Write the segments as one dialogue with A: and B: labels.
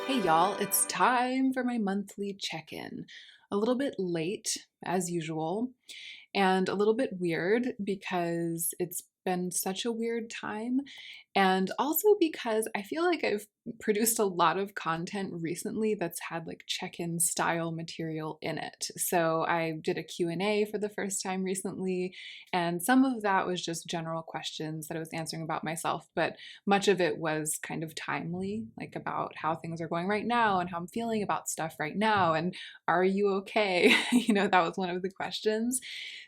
A: Hey y'all, it's time for my monthly check-in. A little bit late, as usual, and a little bit weird because it's been such a weird time, and also because I feel like I've produced a lot of content recently that's had like check-in style material in it. So I did a Q&A for the first time recently, and some of that was just general questions that I was answering about myself, but much of it was kind of timely, like about how things are going right now and how I'm feeling about stuff right now, and are you okay? That was one of the questions.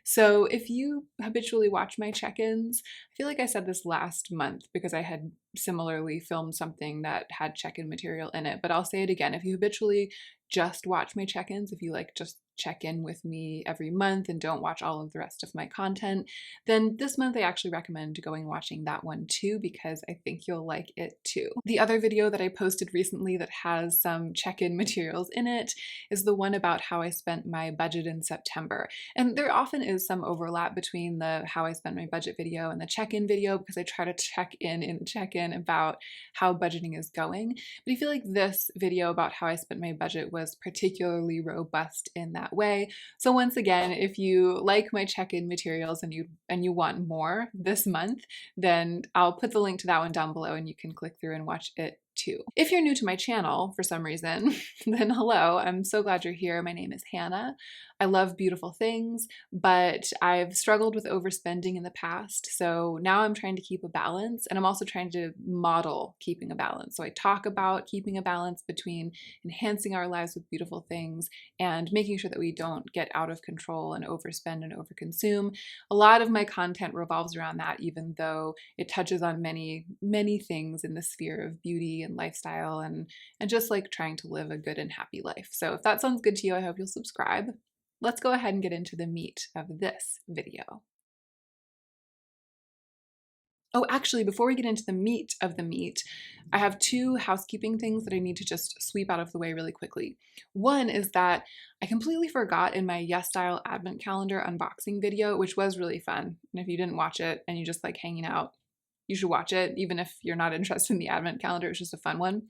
A: So if you habitually watch my check-ins, I feel like I said this last month because I had similarly filmed something that had check-in material in it, but I'll say it again. If you habitually just watch my check-ins, if you like just check in with me every month and don't watch all of the rest of my content, then this month I actually recommend going watching that one too, because I think you'll like it too. The other video that I posted recently that has some check-in materials in it is the one about how I spent my budget in September. And there often is some overlap between the how I spent my budget video and the check-in video, because I try to check in the check-in about how budgeting is going. But I feel like this video about how I spent my budget was particularly robust in that way. So once again, if you like my check-in materials and you want more this month, then I'll put the link to that one down below and you can click through and watch it too. If you're new to my channel for some reason, then hello, I'm so glad you're here. My name is Hannah. I love beautiful things, but I've struggled with overspending in the past. So now I'm trying to keep a balance, and I'm also trying to model keeping a balance. So I talk about keeping a balance between enhancing our lives with beautiful things and making sure that we don't get out of control and overspend and overconsume. A lot of my content revolves around that, even though it touches on many, many things in the sphere of beauty and lifestyle and just like trying to live a good and happy life. So if that sounds good to you, I hope you'll subscribe. Let's go ahead and get into the meat of this video. Oh, actually, before we get into the meat of the meat, I have two housekeeping things that I need to just sweep out of the way really quickly. One is that I completely forgot in my Yes Style Advent Calendar unboxing video, which was really fun. And if you didn't watch it and you just like hanging out, you should watch it, even if you're not interested in the advent calendar. It's just a fun one.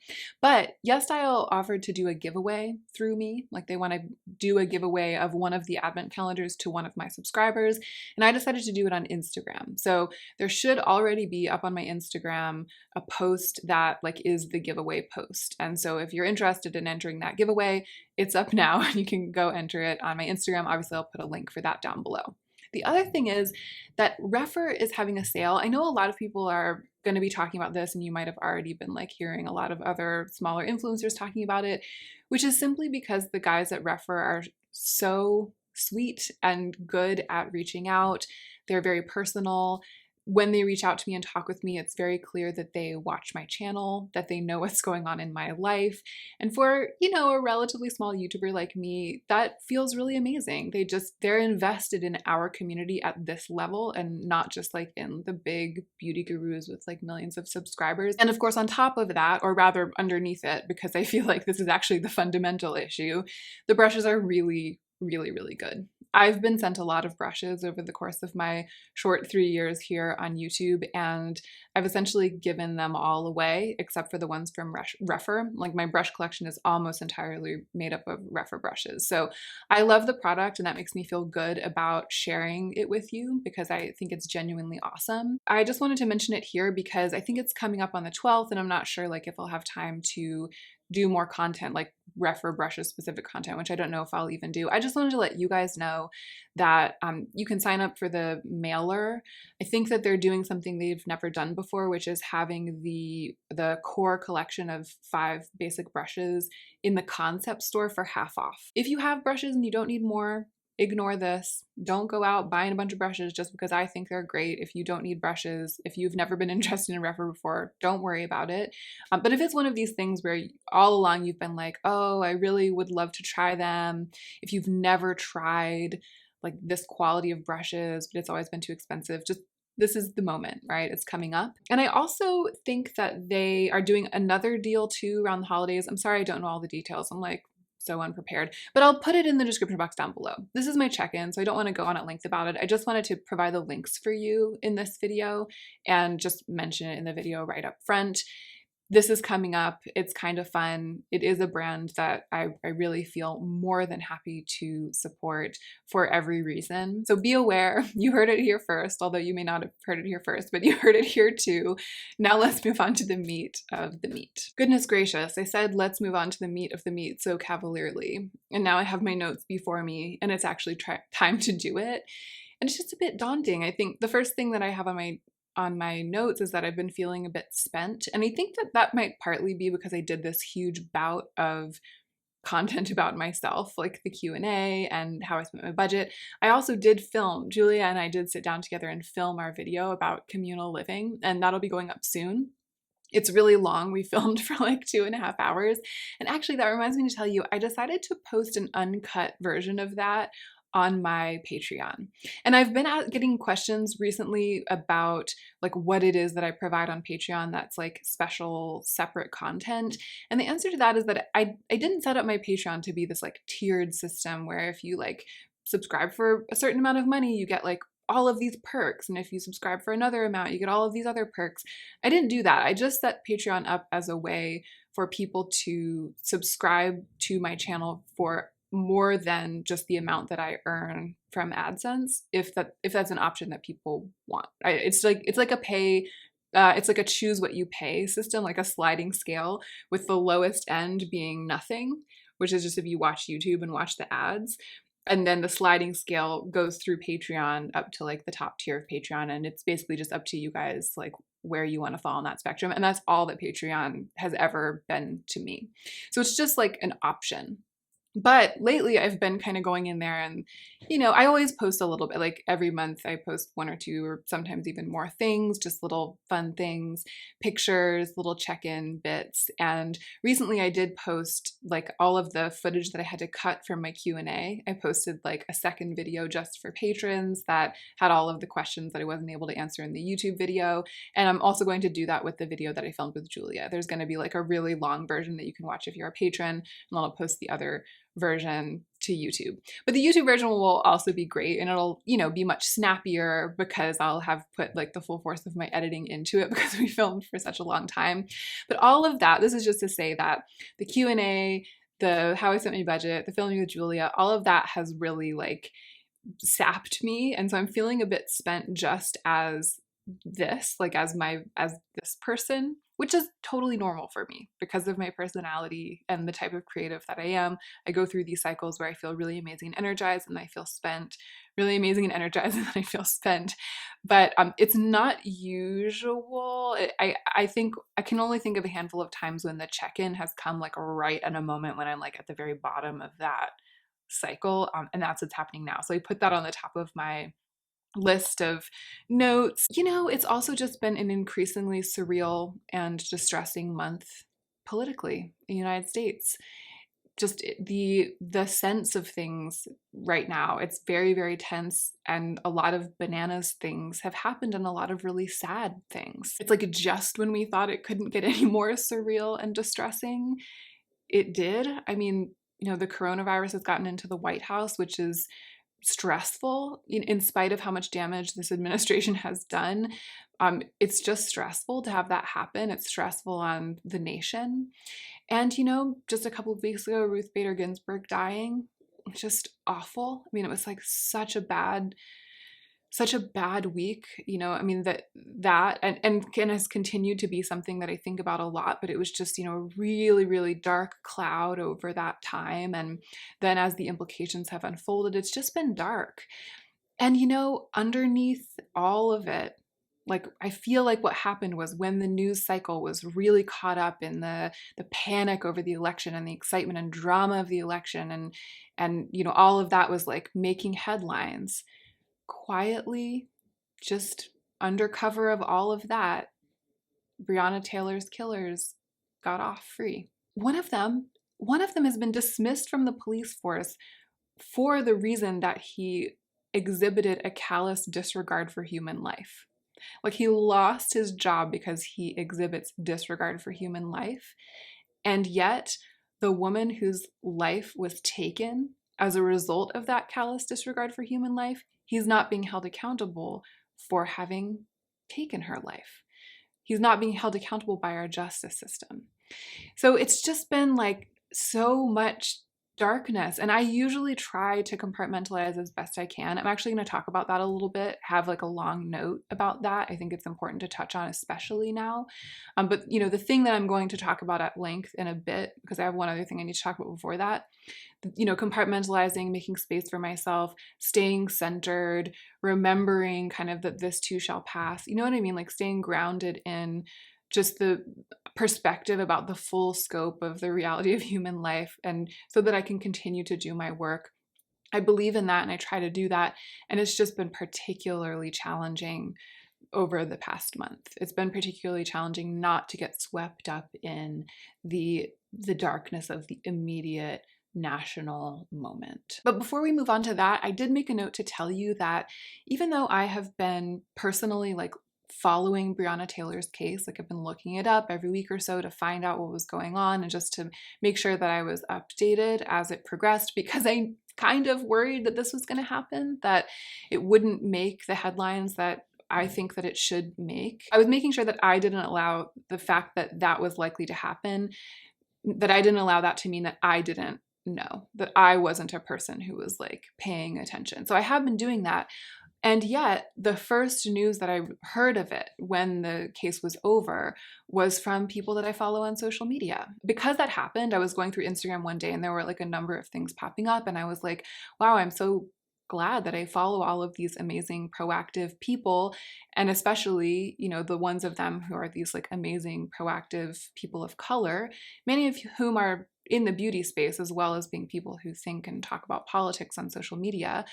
A: But Yes Style offered to do a giveaway through me. Like they want to do a giveaway of one of the advent calendars to one of my subscribers. And I decided to do it on Instagram. So there should already be up on my Instagram a post that like is the giveaway post. And so if you're interested in entering that giveaway, it's up now and you can go enter it on my Instagram. Obviously, I'll put a link for that down below. The other thing is that Refer is having a sale. I know a lot of people are going to be talking about this, and you might have already been like hearing a lot of other smaller influencers talking about it, which is simply because the guys at Refer are so sweet and good at reaching out. They're very personal. When they reach out to me and talk with me, it's very clear that they watch my channel, that they know what's going on in my life. And for, a relatively small YouTuber like me, that feels really amazing. They're invested in our community at this level and not just like in the big beauty gurus with like millions of subscribers. And of course, on top of that, or rather underneath it, because I feel like this is actually the fundamental issue, the brushes are really, really, really good. I've been sent a lot of brushes over the course of my short 3 years here on YouTube, and I've essentially given them all away except for the ones from Refer. Like my brush collection is almost entirely made up of Refer brushes. So I love the product, and that makes me feel good about sharing it with you because I think it's genuinely awesome. I just wanted to mention it here because I think it's coming up on the 12th, and I'm not sure like if I'll have time to do more content like Refer brushes specific content, which I don't know if I'll even do. I just wanted to let you guys know that you can sign up for the mailer. I think that they're doing something they've never done before, which is having the core collection of 5 basic brushes in the concept store for half off. If you have brushes and you don't need more, ignore this. Don't go out buying a bunch of brushes just because I think they're great. If you don't need brushes, if you've never been interested in Refer before, don't worry about it. But if it's one of these things where all along you've been like, oh, I really would love to try them. If you've never tried like this quality of brushes, but it's always been too expensive, just this is the moment, right? It's coming up. And I also think that they are doing another deal too around the holidays. I'm sorry, I don't know all the details. I'm like so unprepared, but I'll put it in the description box down below. This is my check-in, so I don't want to go on at length about it. I just wanted to provide the links for you in this video and just mention it in the video right up front. this is coming up. It's kind of fun. It is a brand that I really feel more than happy to support for every reason. So be aware, you heard it here first, although you may not have heard it here first, but you heard it here too. Now let's move on to the meat of the meat. Goodness gracious, I said let's move on to the meat of the meat so cavalierly. And now I have my notes before me and it's actually time to do it. And it's just a bit daunting. I think the first thing that I have on my notes is that I've been feeling a bit spent. And I think that that might partly be because I did this huge bout of content about myself, like the Q&A and how I spent my budget. I also did film. Julia and I did sit down together and film our video about communal living, and that'll be going up soon. It's really long. We filmed for like 2.5 hours. And actually that reminds me to tell you, I decided to post an uncut version of that on my Patreon. And I've been getting questions recently about like what it is that I provide on Patreon that's like special separate content. And the answer to that is that I didn't set up my Patreon to be this like tiered system where if you like subscribe for a certain amount of money, you get like all of these perks. And if you subscribe for another amount, you get all of these other perks. I didn't do that. I just set Patreon up as a way for people to subscribe to my channel for more than just the amount that I earn from AdSense, if that's an option that people want. It's like a pay, it's like a choose what you pay system, like a sliding scale, with the lowest end being nothing, which is just if you watch YouTube and watch the ads. And then the sliding scale goes through Patreon up to like the top tier of Patreon. And it's basically just up to you guys, like where you want to fall on that spectrum. And that's all that Patreon has ever been to me. So it's just like an option. But lately I've been kind of going in there and, you know, I always post a little bit, like every month I post 1 or 2 or sometimes even more things, just little fun things, pictures, little check-in bits. And recently I did post like all of the footage that I had to cut from my Q&A. I posted like a second video just for patrons that had all of the questions that I wasn't able to answer in the YouTube video. And I'm also going to do that with the video that I filmed with Julia. There's going to be like a really long version that you can watch if you're a patron, and I'll post the other version to YouTube. But the YouTube version will also be great, and it'll, you know, be much snappier because I'll have put like the full force of my editing into it because we filmed for such a long time. But all of that, this is just to say that the Q&A, the how I spent my budget, the filming with Julia, all of that has really like sapped me. And so I'm feeling a bit spent just as this, like as this person, which is totally normal for me because of my personality and the type of creative that I am. I go through these cycles where I feel really amazing and energized and I feel spent, really amazing and energized and then I feel spent. But it's not usual. I think I can only think of a handful of times when the check-in has come like right at a moment when I'm like at the very bottom of that cycle. And that's what's happening now. So I put that on the top of my list of notes. You know, it's also just been an increasingly surreal and distressing month politically in the United States. Just the sense of things right now, it's very, very tense, and a lot of bananas things have happened and a lot of really sad things. It's like just when we thought it couldn't get any more surreal and distressing, it did. I mean, you know, the coronavirus has gotten into the White House, which is stressful in spite of how much damage this administration has done. It's just stressful to have that happen. It's stressful on the nation. And, you know, just a couple of weeks ago, Ruth Bader Ginsburg dying, just awful. I mean, it was like such a bad week, you know. I mean, that has continued to be something that I think about a lot, but it was just, you know, a really, really dark cloud over that time. And then as the implications have unfolded, it's just been dark. And, you know, underneath all of it, like, I feel like what happened was when the news cycle was really caught up in the panic over the election and the excitement and drama of the election, and, you know, all of that was like making headlines. Quietly, just under cover of all of that, Breonna Taylor's killers got off free. One of them has been dismissed from the police force for the reason that he exhibited a callous disregard for human life. Like, he lost his job because he exhibits disregard for human life. And yet, the woman whose life was taken as a result of that callous disregard for human life, he's not being held accountable for having taken her life. He's not being held accountable by our justice system. So it's just been like so much darkness. And I usually try to compartmentalize as best I can. I'm actually going to talk about that a little bit, have like a long note about that. I think it's important to touch on, especially now. But the thing that I'm going to talk about at length in a bit, because I have one other thing I need to talk about before that, compartmentalizing, making space for myself, staying centered, remembering kind of that this too shall pass. You know what I mean? Like staying grounded in just the perspective about the full scope of the reality of human life, and so that I can continue to do my work. I believe in that and I try to do that. And it's just been particularly challenging over the past month. It's been particularly challenging not to get swept up in the darkness of the immediate national moment. But before we move on to that, I did make a note to tell you that even though I have been personally like following Breonna Taylor's case, like I've been looking it up every week or so to find out what was going on and just to make sure that I was updated as it progressed, because I kind of worried that this was going to happen, that it wouldn't make the headlines that I think that it should make. I was making sure that I didn't allow the fact that that was likely to happen, that I didn't allow that to mean that I didn't know, that I wasn't a person who was like paying attention. So I have been doing that. And yet, the first news that I heard of it when the case was over was from people that I follow on social media. Because that happened, I was going through Instagram one day and there were like a number of things popping up. And I was like, wow, I'm so glad that I follow all of these amazing proactive people. And especially, the ones of them who are these like amazing proactive people of color, many of whom are in the beauty space, as well as being people who think and talk about politics on social media.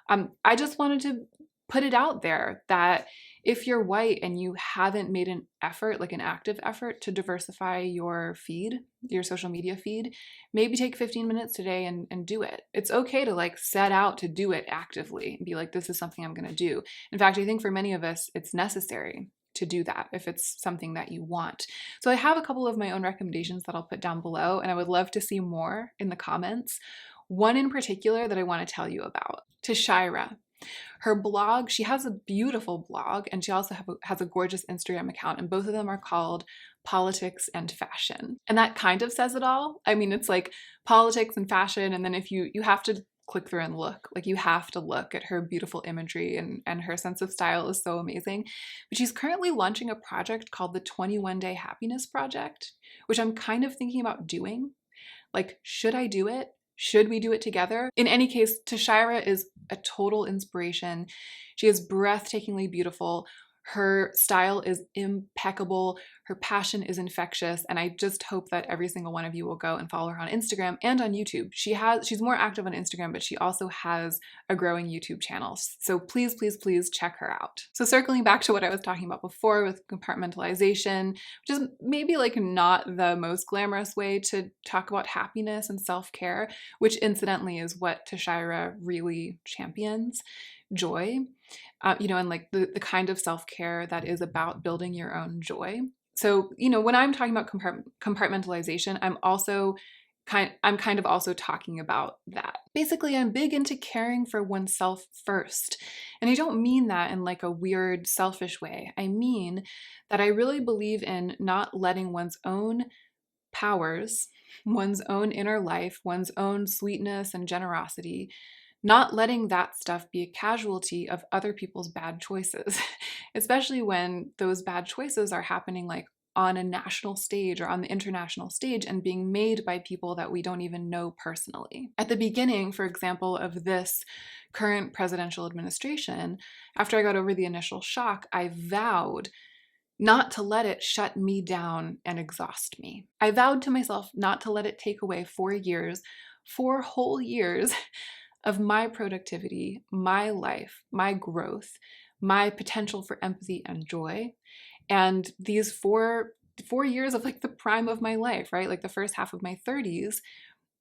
A: I just wanted to put it out there that if you're white and you haven't made an effort, like an active effort to diversify your feed, your social media feed, maybe take 15 minutes today and do it. It's okay to like set out to do it actively and be like, this is something I'm going to do. In fact, I think for many of us, it's necessary to do that if it's something that you want. So I have a couple of my own recommendations that I'll put down below, and I would love to see more in the comments. One in particular that I want to tell you about, Tashira. Her blog, she has a beautiful blog, and she also has a gorgeous Instagram account, and both of them are called Politics and Fashion. And that kind of says it all. I mean, it's like politics and fashion, and then if you have to click through and look, like you have to look at her beautiful imagery, and her sense of style is so amazing. But she's currently launching a project called the 21 Day Happiness Project, which I'm kind of thinking about doing. Like, should I do it? Should we do it together? In any case, Tashira is a total inspiration. She is breathtakingly beautiful. Her style is impeccable. Her passion is infectious. And I just hope that every single one of you will go and follow her on Instagram and on YouTube. She's more active on Instagram, but she also has a growing YouTube channel. So please, please, please check her out. So circling back to what I was talking about before with compartmentalization, which is maybe like not the most glamorous way to talk about happiness and self-care, which incidentally is what Tashira really champions. Joy, and like the kind of self-care that is about building your own joy. So, when I'm talking about compartmentalization, I'm kind of also talking about that. Basically, I'm big into caring for oneself first. And I don't mean that in like a weird, selfish way. I mean that I really believe in not letting one's own powers, one's own inner life, one's own sweetness and generosity, not letting that stuff be a casualty of other people's bad choices, especially when those bad choices are happening like on a national stage or on the international stage and being made by people that we don't even know personally. At the beginning, for example, of this current presidential administration, after I got over the initial shock, I vowed not to let it shut me down and exhaust me. I vowed to myself not to let it take away 4 whole years of my productivity, my life, my growth, my potential for empathy and joy. And these 4 years of like the prime of my life, right? Like the first half of my 30s,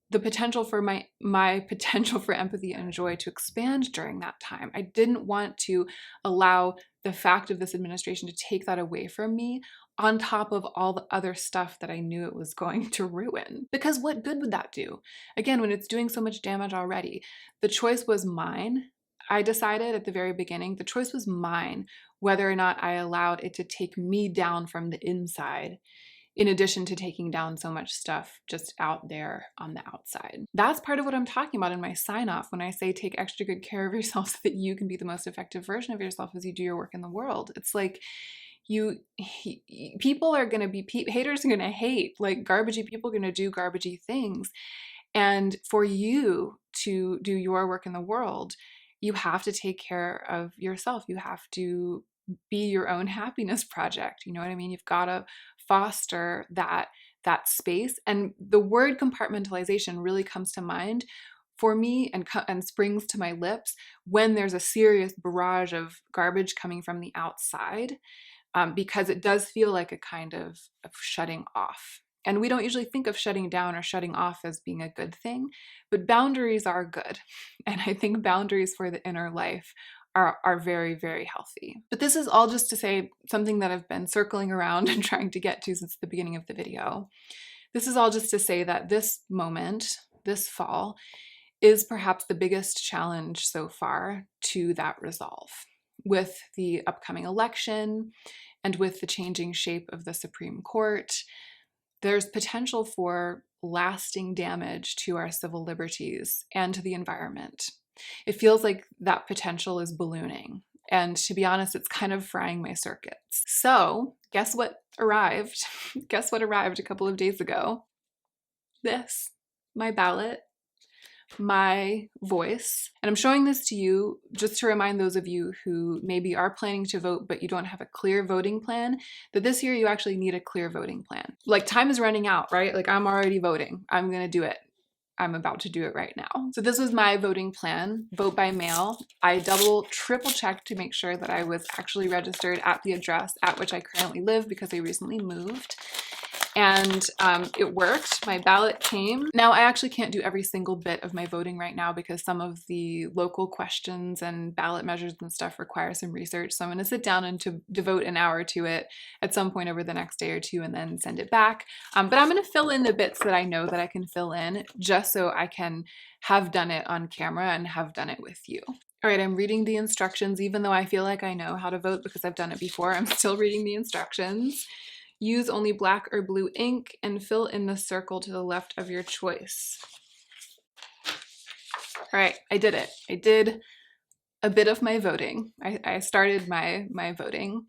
A: the potential for my potential for empathy and joy to expand during that time. I didn't want to allow the fact of this administration to take that away from me, on top of all the other stuff that I knew it was going to ruin. Because what good would that do? Again, when it's doing so much damage already, the choice was mine. I decided at the very beginning, the choice was mine, whether or not I allowed it to take me down from the inside, in addition to taking down so much stuff just out there on the outside. That's part of what I'm talking about in my sign off when I say take extra good care of yourself so that you can be the most effective version of yourself as you do your work in the world. It's like people are going to be, haters are going to hate, like garbagey people are going to do garbagey things. And for you to do your work in the world, you have to take care of yourself. You have to be your own happiness project. You know what I mean? You've got to foster that space. And the word compartmentalization really comes to mind for me and springs to my lips when there's a serious barrage of garbage coming from the outside, because it does feel like a kind of shutting off. And we don't usually think of shutting down or shutting off as being a good thing, but boundaries are good. And I think boundaries for the inner life are very, very healthy. But this is all just to say something that I've been circling around and trying to get to since the beginning of the video. This is all just to say that this moment, this fall, is perhaps the biggest challenge so far to that resolve. With the upcoming election and with the changing shape of the Supreme Court, there's potential for lasting damage to our civil liberties and to the environment. It feels like that potential is ballooning. And to be honest, it's kind of frying my circuits. So guess what arrived? Guess what arrived a couple of days ago? This, my ballot, my voice. And I'm showing this to you just to remind those of you who maybe are planning to vote, but you don't have a clear voting plan, that this year you actually need a clear voting plan. Like, time is running out, right? Like, I'm already voting. I'm going to do it. I'm about to do it right now. So this was my voting plan, vote by mail. I triple checked to make sure that I was actually registered at the address at which I currently live because I recently moved. And it worked. My ballot came. Now, I actually can't do every single bit of my voting right now because some of the local questions and ballot measures and stuff require some research. So I'm going to sit down and to devote an hour to it at some point over the next day or two and then send it back. But I'm going to fill in the bits that I know that I can fill in just so I can have done it on camera and have done it with you. All right, I'm reading the instructions. Even though I feel like I know how to vote because I've done it before, I'm still reading the instructions. Use only black or blue ink and fill in the circle to the left of your choice. All right, I did it. I did a bit of my voting. I started my voting,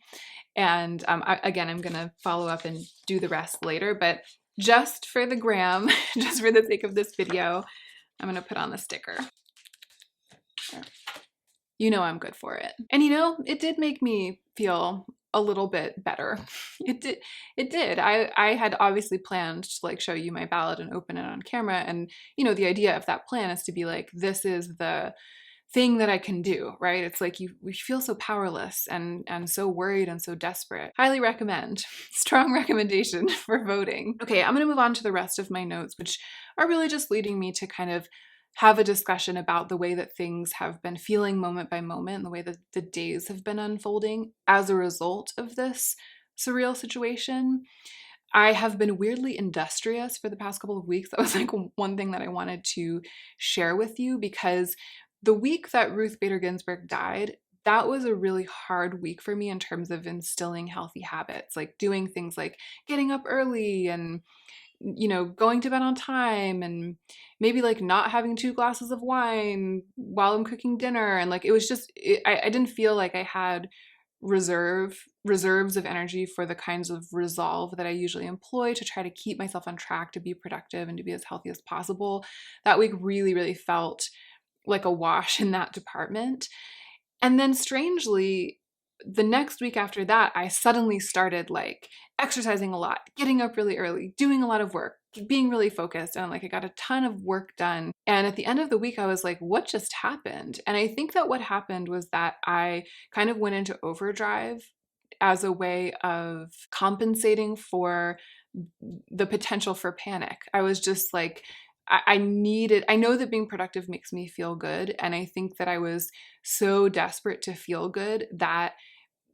A: and again, I'm gonna follow up and do the rest later, but just for the gram, just for the sake of this video, I'm gonna put on the sticker. You know I'm good for it. And you know, it did make me feel a little bit better. It did. I had obviously planned to like show you my ballot and open it on camera. And you know, the idea of that plan is to be like, this is the thing that I can do, right? It's like we feel so powerless and so worried and so desperate. Highly recommend. Strong recommendation for voting. Okay, I'm gonna move on to the rest of my notes, which are really just leading me to kind of have a discussion about the way that things have been feeling moment by moment and the way that the days have been unfolding as a result of this surreal situation. I have been weirdly industrious for the past couple of weeks. That was like one thing that I wanted to share with you, because the week that Ruth Bader Ginsburg died, that was a really hard week for me in terms of instilling healthy habits, like doing things like getting up early and, you know, going to bed on time, and maybe like not having 2 glasses of wine while I'm cooking dinner. And like, it was just, I didn't feel like I had reserves of energy for the kinds of resolve that I usually employ to try to keep myself on track to be productive and to be as healthy as possible. That week really, really felt like a wash in that department. And then strangely, the next week after that, I suddenly started like exercising a lot, getting up really early, doing a lot of work, being really focused, and like I got a ton of work done. And at the end of the week, I was like, what just happened? And I think that what happened was that I kind of went into overdrive as a way of compensating for the potential for panic. I was just like, I know that being productive makes me feel good. And I think that I was so desperate to feel good that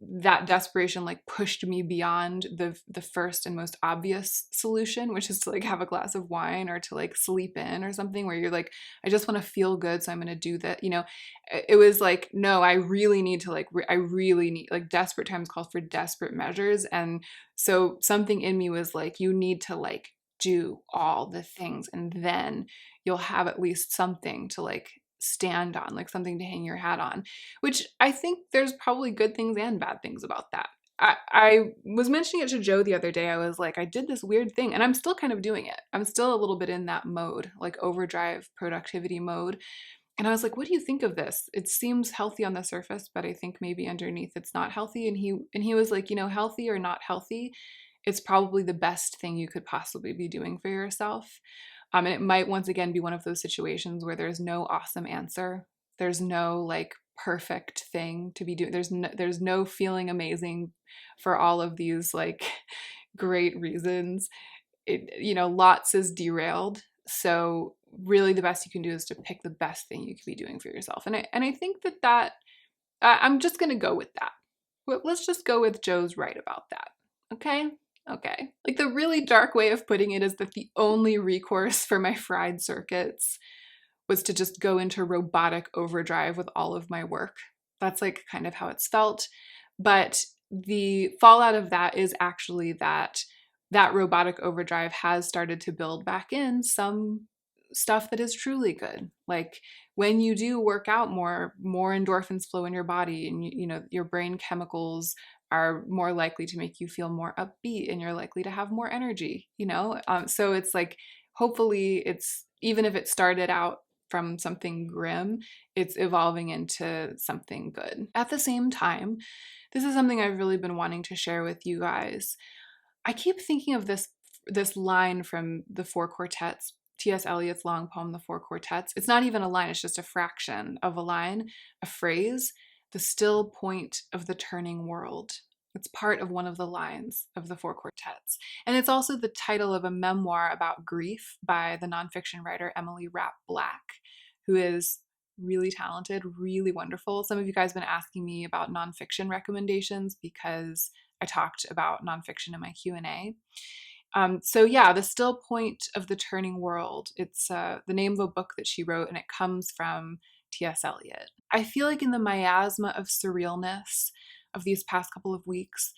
A: that desperation like pushed me beyond the first and most obvious solution, which is to like have a glass of wine or to like sleep in or something, where you're like, I just want to feel good, so I'm going to do that. It was like, no, I really need to I really need, like, desperate times call for desperate measures. And so something in me was like, you need to like do all the things, and then you'll have at least something to like stand on, like something to hang your hat on, which I think there's probably good things and bad things about that. I was mentioning it to Joe the other day. I was like, I did this weird thing, and I'm still kind of doing it. I'm still a little bit in that mode, like overdrive productivity mode. And I was like, what do you think of this? It seems healthy on the surface, but I think maybe underneath it's not healthy. And he was like, healthy or not healthy, it's probably the best thing you could possibly be doing for yourself. And it might once again be one of those situations where there's no awesome answer. There's no like perfect thing to be doing. There's no feeling amazing for all of these like great reasons. Lots is derailed. So really the best you can do is to pick the best thing you could be doing for yourself. And I think that I'm just going to go with that. Let's just go with Joe's right about that. Okay? Okay. Like, the really dark way of putting it is that the only recourse for my fried circuits was to just go into robotic overdrive with all of my work. That's like kind of how it's felt. But the fallout of that is actually that robotic overdrive has started to build back in some stuff that is truly good. Like, when you do work out more endorphins flow in your body, and your brain chemicals are more likely to make you feel more upbeat, and you're likely to have more energy. So it's like, hopefully, it's, even if it started out from something grim, it's evolving into something good. At the same time, this is something I've really been wanting to share with you guys. I keep thinking of this line from the Four Quartets, T.S. Eliot's long poem, The Four Quartets. It's not even a line, it's just a fraction of a line, a phrase, the still point of the turning world. It's part of one of the lines of the Four Quartets. And it's also the title of a memoir about grief by the nonfiction writer Emily Rapp Black, who is really talented, really wonderful. Some of you guys have been asking me about nonfiction recommendations because I talked about nonfiction in my Q&A. So yeah, The Still Point of the Turning World. It's the name of a book that she wrote, and it comes from T.S. Eliot. I feel like in the miasma of surrealness of these past couple of weeks,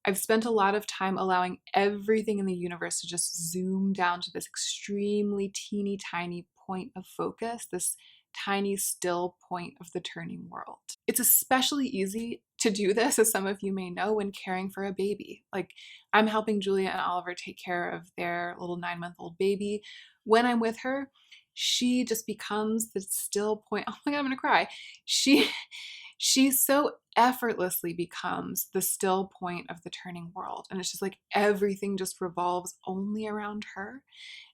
A: I've spent a lot of time allowing everything in the universe to just zoom down to this extremely teeny tiny point of focus, this tiny still point of the turning world. It's especially easy to do this, as some of you may know, when caring for a baby. Like, I'm helping Julia and Oliver take care of their little 9-month-old baby. When I'm with her, she just becomes the still point. Oh my God, I'm gonna cry. She so effortlessly becomes the still point of the turning world. And it's just like everything just revolves only around her.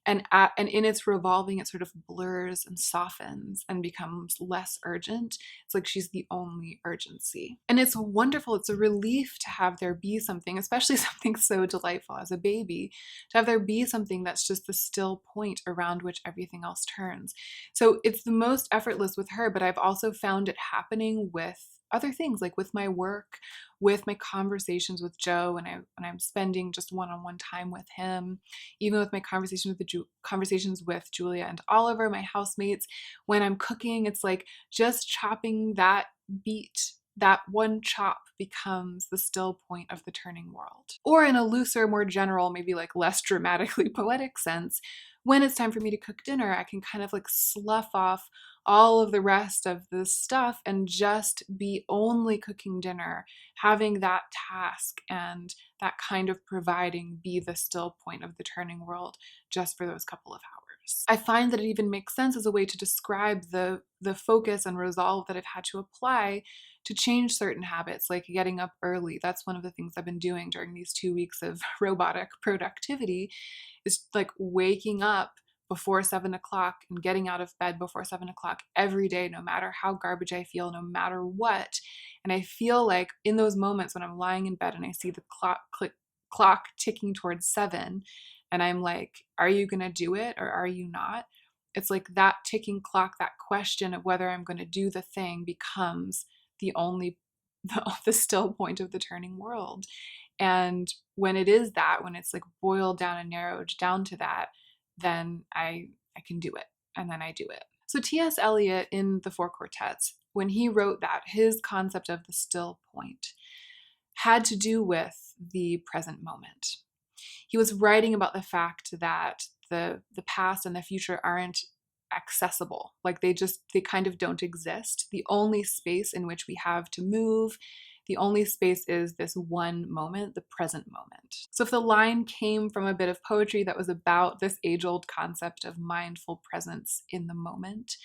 A: And in its revolving, it sort of blurs and softens and becomes less urgent. It's like she's the only urgency. And it's wonderful. It's a relief to have there be something, especially something so delightful as a baby, to have there be something that's just the still point around which everything else turns. So it's the most effortless with her, but I've also found it happening with other things, like with my work, with my conversations with Joe, when I'm spending just one-on-one time with him, even with my conversations with Julia and Oliver, my housemates. When I'm cooking, it's like just chopping that beat, that one chop becomes the still point of the turning world. Or in a looser, more general, maybe like less dramatically poetic sense, when it's time for me to cook dinner, I can kind of like slough off all of the rest of the stuff and just be only cooking dinner, having that task and that kind of providing be the still point of the turning world just for those couple of hours. I find that it even makes sense as a way to describe the focus and resolve that I've had to apply to change certain habits, like getting up early. That's one of the things I've been doing during these 2 weeks of robotic productivity, is like waking up before 7 o'clock and getting out of bed before 7 o'clock every day, no matter how garbage I feel, no matter what. And I feel like in those moments when I'm lying in bed and I see the clock ticking towards 7, and I'm like, are you going to do it or are you not? It's like that ticking clock, that question of whether I'm going to do the thing becomes the only the still point of the turning world. And when it is that, when it's like boiled down and narrowed down to that, then I can do it. And then I do it. So T.S. Eliot in The Four Quartets, when he wrote that, his concept of the still point had to do with the present moment. He was writing about the fact that the past and the future aren't accessible. Like they kind of don't exist. The only space in which we have to move, the only space is this one moment, the present moment. So if the line came from a bit of poetry that was about this age-old concept of mindful presence in the moment,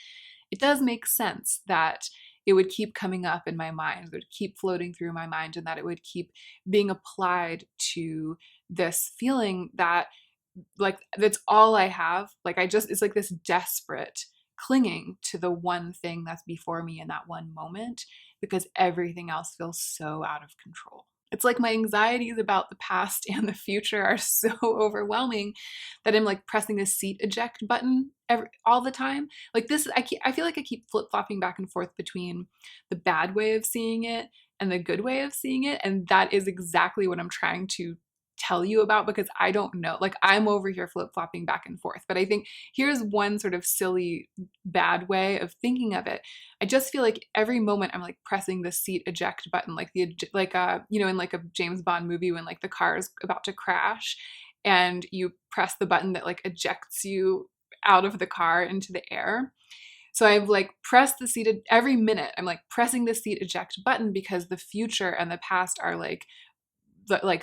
A: it does make sense that it would keep coming up in my mind, it would keep floating through my mind, and that it would keep being applied to this feeling that like that's all I have. Like it's like this desperate clinging to the one thing that's before me in that one moment because everything else feels so out of control. It's like my anxieties about the past and the future are so overwhelming that I'm like pressing the seat eject button all the time. Like this, I feel like I keep flip-flopping back and forth between the bad way of seeing it and the good way of seeing it. And that is exactly what I'm trying to tell you about because I don't know. Like I'm over here flip-flopping back and forth. But I think here's one sort of silly bad way of thinking of it. I just feel like every moment I'm like pressing the seat eject button, like in like a James Bond movie when like the car is about to crash and you press the button that like ejects you out of the car into the air. So I've like pressed the seat every minute. I'm like pressing the seat eject button because the future and the past are like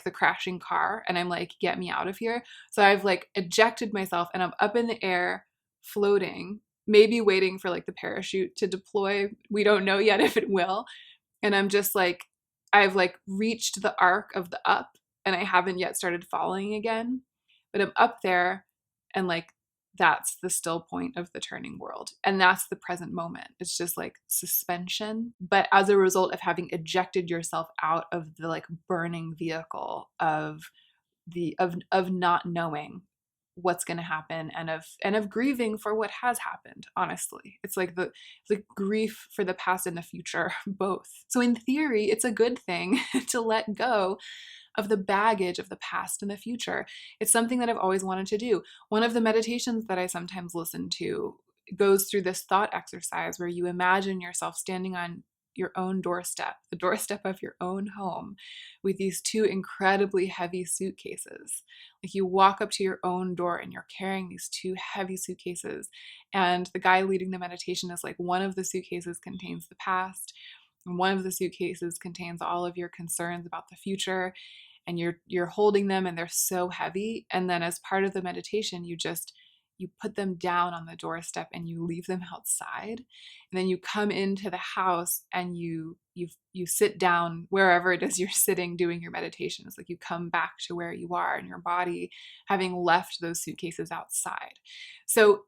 A: the crashing car, and I'm like, get me out of here. So I've like ejected myself and I'm up in the air floating, maybe waiting for like the parachute to deploy. We don't know yet if it will. And I'm just like, I've like reached the arc of the up and I haven't yet started falling again, but I'm up there and like that's the still point of the turning world. And that's the present moment. It's just like suspension. But as a result of having ejected yourself out of the like burning vehicle of not knowing what's going to happen and of grieving for what has happened. Honestly, it's like the grief for the past and the future both. So in theory, it's a good thing to let go of the baggage of the past and the future. It's something that I've always wanted to do. One of the meditations that I sometimes listen to goes through this thought exercise where you imagine yourself standing on your own doorstep, the doorstep of your own home, with these two incredibly heavy suitcases. Like you walk up to your own door and you're carrying these two heavy suitcases. And the guy leading the meditation is like, one of the suitcases contains the past, and one of the suitcases contains all of your concerns about the future. And you're holding them and they're so heavy. And then as part of the meditation, you put them down on the doorstep and you leave them outside. And then you come into the house and you sit down wherever it is you're sitting doing your meditation. It's like you come back to where you are in your body, having left those suitcases outside. So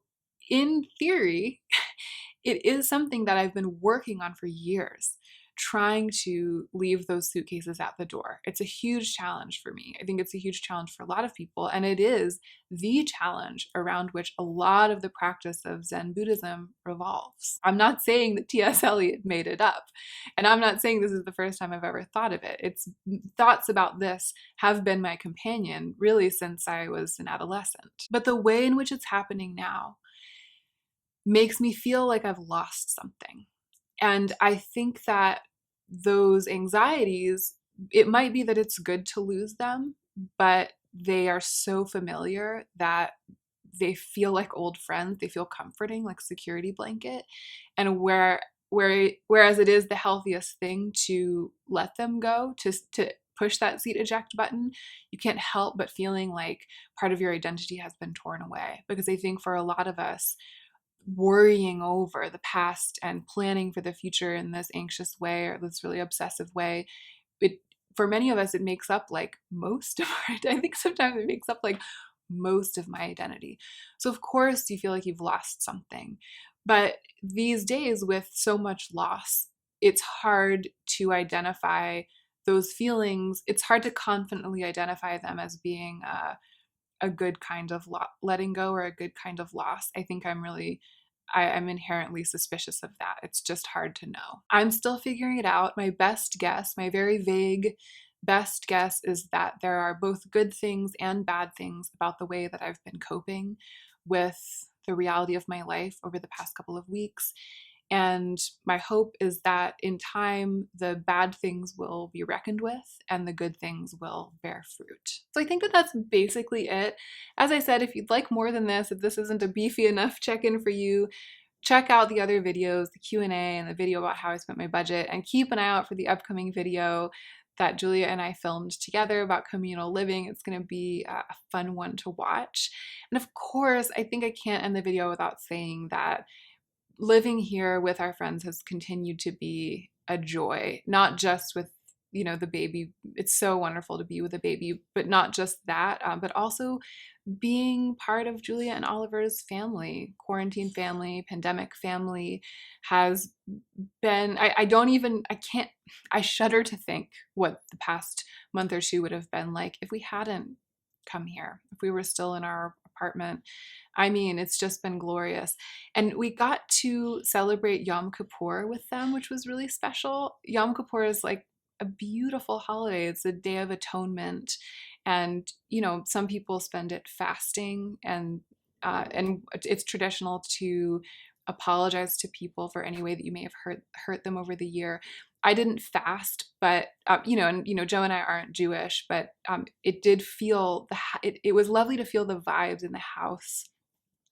A: in theory, it is something that I've been working on for years, trying to leave those suitcases at the door. It's a huge challenge for me. I think it's a huge challenge for a lot of people. And it is the challenge around which a lot of the practice of Zen Buddhism revolves. I'm not saying that T.S. Eliot made it up. And I'm not saying this is the first time I've ever thought of it. It's thoughts about this have been my companion really since I was an adolescent. But the way in which it's happening now makes me feel like I've lost something. And I think that those anxieties, it might be that it's good to lose them, but they are so familiar that they feel like old friends. They feel comforting, like security blanket. And whereas it is the healthiest thing to let them go, to push that seat eject button, you can't help but feeling like part of your identity has been torn away. Because I think for a lot of us, worrying over the past and planning for the future in this anxious way or this really obsessive way, for many of us, it makes up like most of our, I think sometimes it makes up like most of my identity. So of course you feel like you've lost something. But these days with so much loss, it's hard to identify those feelings. It's hard to confidently identify them as being a good kind of letting go or a good kind of loss. I think I'm really I'm inherently suspicious of that. It's just hard to know. I'm still figuring it out. My best guess, my very vague best guess, is that there are both good things and bad things about the way that I've been coping with the reality of my life over the past couple of weeks. And my hope is that in time, the bad things will be reckoned with and the good things will bear fruit. So I think that that's basically it. As I said, if you'd like more than this, if this isn't a beefy enough check-in for you, check out the other videos, the Q&A and the video about how I spent my budget, and keep an eye out for the upcoming video that Julia and I filmed together about communal living. It's going to be a fun one to watch. And of course, I think I can't end the video without saying that living here with our friends has continued to be a joy, not just with, the baby. It's so wonderful to be with a baby, but not just that, but also being part of Julia and Oliver's family, quarantine family, pandemic family has been, I shudder to think what the past month or two would have been like if we hadn't come here, if we were still in our apartment. I mean, it's just been glorious. And we got to celebrate Yom Kippur with them, which was really special. Yom Kippur is like a beautiful holiday. It's a day of atonement. And, some people spend it fasting, and it's traditional to apologize to people for any way that you may have hurt them over the year. I didn't fast, but Joe and I aren't Jewish, but it did feel it was lovely to feel the vibes in the house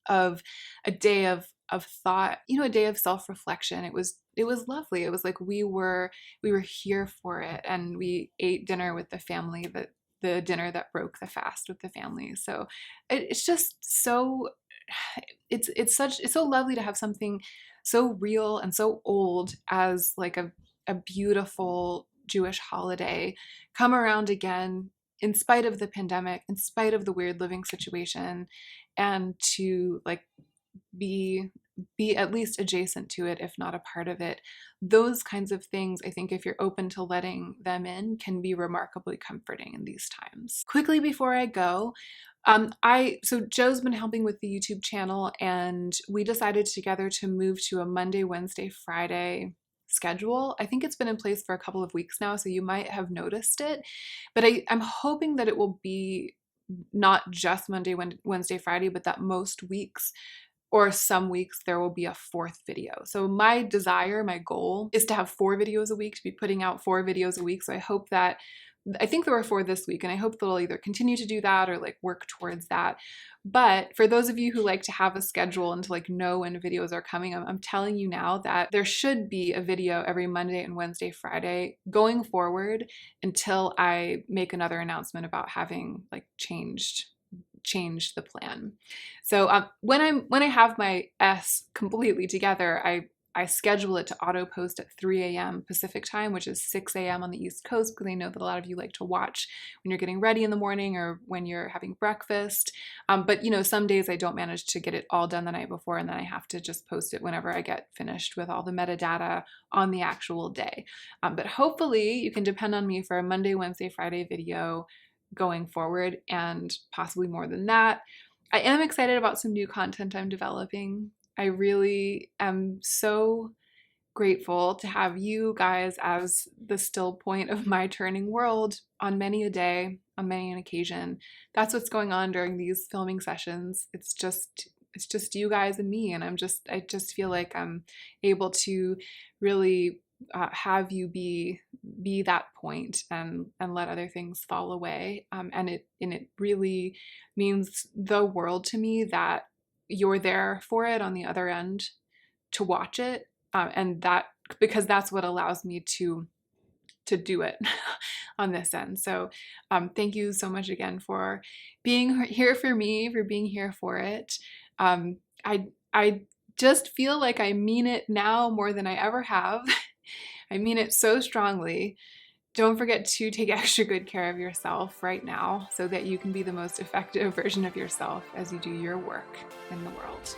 A: of a day of thought, a day of self-reflection. It was lovely. It was like we were here for it, and we ate dinner with the family, the dinner that broke the fast with the family. So it's just so it's so lovely to have something so real and so old as like a beautiful Jewish holiday come around again, in spite of the pandemic, in spite of the weird living situation, and to like be at least adjacent to it, if not a part of it. Those kinds of things, I think, if you're open to letting them in, can be remarkably comforting in these times. Quickly before I go, so Joe's been helping with the YouTube channel, and we decided together to move to a Monday, Wednesday, Friday schedule. I think it's been in place for a couple of weeks now, so you might have noticed it, but I'm hoping that it will be not just Monday, Wednesday, Friday, but that most weeks or some weeks there will be a fourth video. So my goal is to have 4 videos a week, to be putting out 4 videos a week. So I think there were 4 this week, and I hope that I'll either continue to do that or like work towards that. But for those of you who like to have a schedule and to like know when videos are coming, I'm telling you now that there should be a video every Monday and Wednesday, Friday going forward until I make another announcement about having like changed the plan. So when I have my S completely together, I schedule it to auto post at 3 a.m. Pacific time, which is 6 a.m. on the East Coast, because I know that a lot of you like to watch when you're getting ready in the morning or when you're having breakfast. But some days I don't manage to get it all done the night before, and then I have to just post it whenever I get finished with all the metadata on the actual day. But hopefully you can depend on me for a Monday, Wednesday, Friday video going forward, and possibly more than that. I am excited about some new content I'm developing. I really am so grateful to have you guys as the still point of my turning world on many a day, on many an occasion. That's what's going on during these filming sessions. It's just you guys and me, and I just feel like I'm able to really have you be that point and let other things fall away. And it really means the world to me that you're there for it on the other end to watch it. And that, because that's what allows me to do it on this end. So thank you so much again for being here for me, for being here for it. I just feel like I mean it now more than I ever have. I mean it so strongly. Don't forget to take extra good care of yourself right now so that you can be the most effective version of yourself as you do your work in the world.